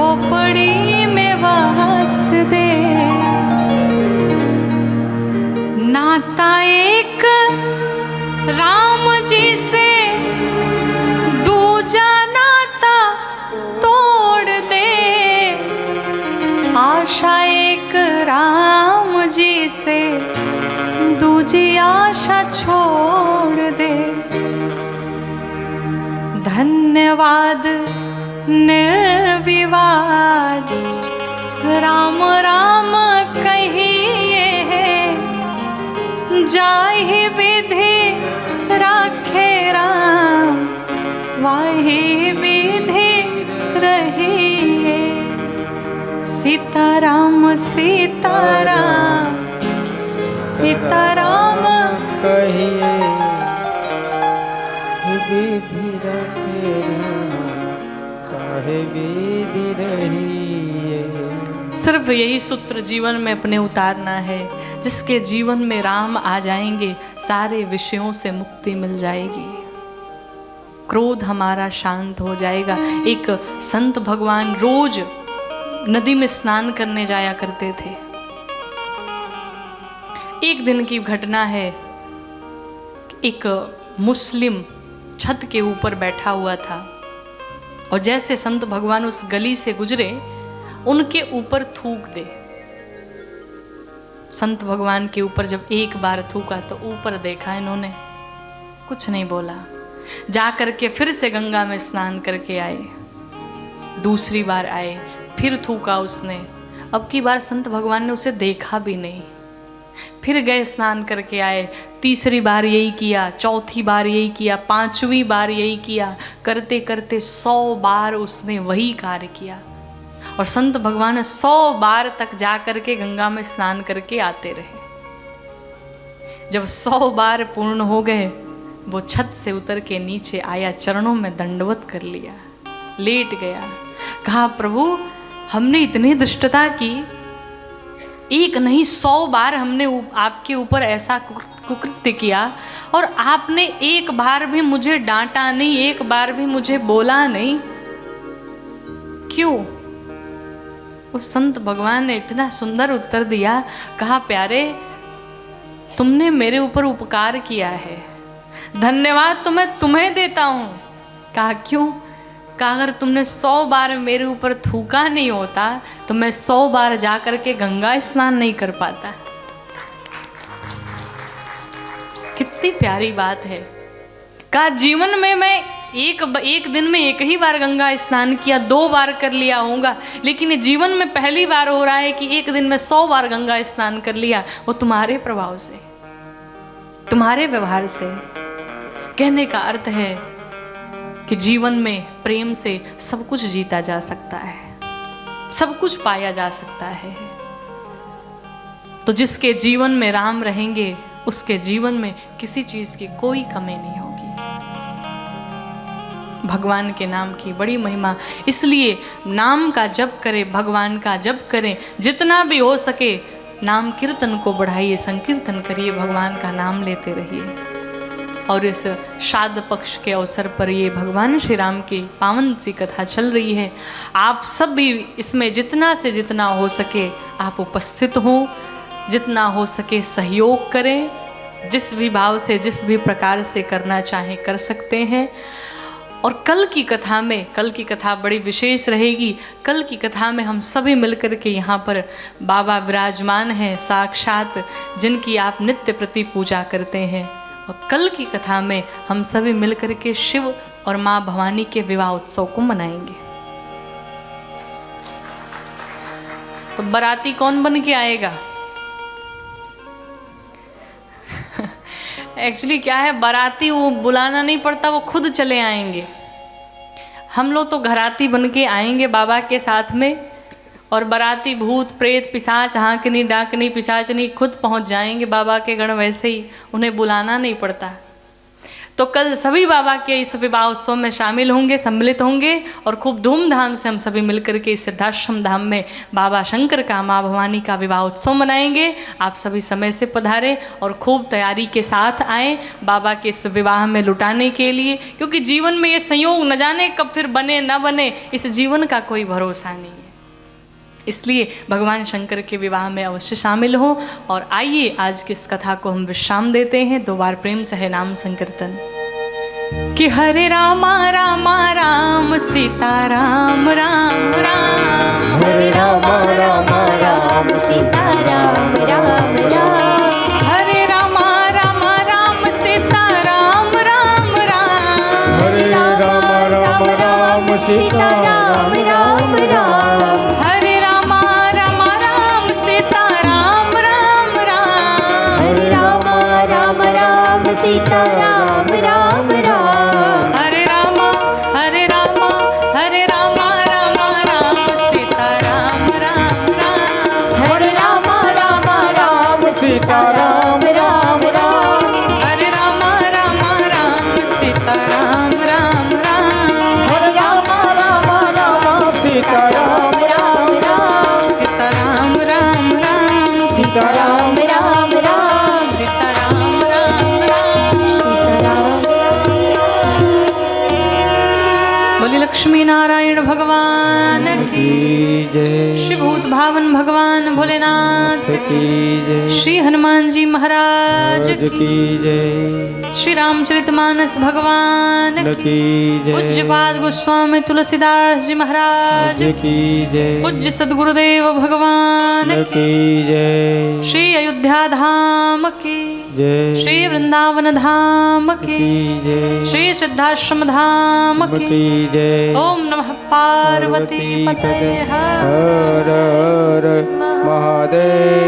झोपड़ी में वास दे। नाता एक राम जी से दूजा नाता तोड़ दे। आशा एक राम जी से दूजी आशा छोड़ दे। धन्यवाद निर्विवाद राम राम कहिए। जाहि विधि राखे राम वाहि विधि रहिए। सीताराम सीताराम सीताराम कहिए। विधि रखे काहे विधि रहिए। सिर्फ यही सूत्र जीवन में अपने उतारना है। जिसके जीवन में राम आ जाएंगे सारे विषयों से मुक्ति मिल जाएगी। क्रोध हमारा शांत हो जाएगा। एक संत भगवान रोज नदी में स्नान करने जाया करते थे। एक दिन की घटना है, एक मुस्लिम छत के ऊपर बैठा हुआ था और जैसे संत भगवान उस गली से गुजरे उनके ऊपर थूक दे। संत भगवान के ऊपर जब एक बार थूका तो ऊपर देखा इन्होंने, कुछ नहीं बोला। जा करके फिर से गंगा में स्नान करके आए। दूसरी बार आए, फिर थूका उसने। अब की बार संत भगवान ने उसे देखा भी नहीं। फिर गए स्नान करके आए। तीसरी बार यही किया, चौथी बार यही किया, पांचवी बार यही किया। करते करते 100 बार उसने वही कार्य किया और संत भगवान 100 बार तक जा करके गंगा में स्नान करके आते रहे। जब 100 बार पूर्ण हो गए वो छत से उतर के नीचे आया, चरणों में दंडवत कर लिया, लेट गया। कहा प्रभु हमने इतनी दुष्टता की, एक नहीं 100 बार हमने आपके ऊपर ऐसा कुकृत्य किया और आपने एक बार भी मुझे डांटा नहीं, एक बार भी मुझे बोला नहीं, क्यों? उस संत भगवान ने इतना सुंदर उत्तर दिया। कहा प्यारे तुमने मेरे ऊपर उपकार किया है, धन्यवाद तो मैं तुम्हें देता हूँ। कहा क्यों? कहा अगर तुमने 100 बार मेरे ऊपर थूका नहीं होता तो मैं 100 बार जा करके गंगा स्नान नहीं कर पाता। कितनी प्यारी बात है। कहा जीवन में मैं एक दिन में एक ही बार गंगा स्नान किया, 2 बार कर लिया होगा, लेकिन ये जीवन में पहली बार हो रहा है कि एक दिन में 100 बार गंगा स्नान कर लिया। वो तुम्हारे प्रभाव से, तुम्हारे व्यवहार से। कहने का अर्थ है कि जीवन में प्रेम से सब कुछ जीता जा सकता है, सब कुछ पाया जा सकता है। तो जिसके जीवन में राम रहेंगे उसके जीवन में किसी चीज की कोई कमी नहीं होगी। भगवान के नाम की बड़ी महिमा, इसलिए नाम का जप करें, भगवान का जप करें, जितना भी हो सके नाम कीर्तन को बढ़ाइए, संकीर्तन करिए, भगवान का नाम लेते रहिए। और इस श्राद्ध पक्ष के अवसर पर ये भगवान श्री राम की पावन सी कथा चल रही है। आप सब भी इसमें जितना से जितना हो सके आप उपस्थित हों, जितना हो सके सहयोग करें, जिस भी भाव से जिस भी प्रकार से करना चाहें कर सकते हैं। और कल की कथा में, कल की कथा बड़ी विशेष रहेगी। कल की कथा में हम सभी मिलकर के यहाँ पर बाबा विराजमान हैं साक्षात, जिनकी आप नित्य प्रति पूजा करते हैं। और कल की कथा में हम सभी मिलकर के शिव और माँ भवानी के विवाह उत्सव को मनाएंगे। तो बाराती कौन बन के आएगा? एक्चुअली क्या है, बाराती वो बुलाना नहीं पड़ता, वो खुद चले आएंगे। हम लोग तो घराती बन के आएंगे बाबा के साथ में, और बाराती भूत प्रेत पिशाच हाँकनी डाकनी पिशाचनी खुद पहुंच जाएंगे बाबा के गण। वैसे ही उन्हें बुलाना नहीं पड़ता। तो कल सभी बाबा के इस विवाह उत्सव में शामिल होंगे, सम्मिलित होंगे और खूब धूमधाम से हम सभी मिलकर के इस सिद्धाश्रम धाम में बाबा शंकर का, माँ भवानी का विवाह उत्सव मनाएंगे। आप सभी समय से पधारें और खूब तैयारी के साथ आएँ बाबा के इस विवाह में लुटाने के लिए, क्योंकि जीवन में ये संयोग न जाने कब फिर बने न बने, इस जीवन का कोई भरोसा नहीं है। इसलिए भगवान शंकर के विवाह में अवश्य शामिल हो। और आइए आज की इस कथा को हम विश्राम देते हैं। 2 बार प्रेम से है नाम संकीर्तन कि हरे रामा रामा राम सीता राम राम राम, हरे रामा रामा राम सीता राम राम राम, हरे रामा रामा राम सीता राम राम राम, हरे रामा रामा राम सीता राम राम राम, हरे रामा रामा राम सीता राम राम राम, हरे रामा रामा राम सीता राम राम राम, हरे रामा हरे रामा हरे रामा रामा राम सीता राम राम राम, हरे रामा रामा राम सीता राम राम राम, हरे रामा रामा राम सीता राम राम राम, हरे रामा रामा राम सीता राम राम राम, सीता राम राम राम, सीता राम राम राम, सीता राम राम राम। बोली लक्ष्मी नारायण भगवान की, जय श्री भूत भावन भगवान भोलेनाथ की, की जय श्री हनुमान जी महाराज की, की जय श्री रामचरितमानस भगवान की, की जय पूज्यपाद गोस्वामी तुलसीदास जी महाराज की, की जय पूज्य सद्गुरुदेव भगवान की, की जय श्री अयोध्या धाम की, जय श्री वृंदावन धाम की, जय श्री सिद्धाश्रम धाम की। की जय ओम नमः पार्वती पतये हर हर हर महादेव।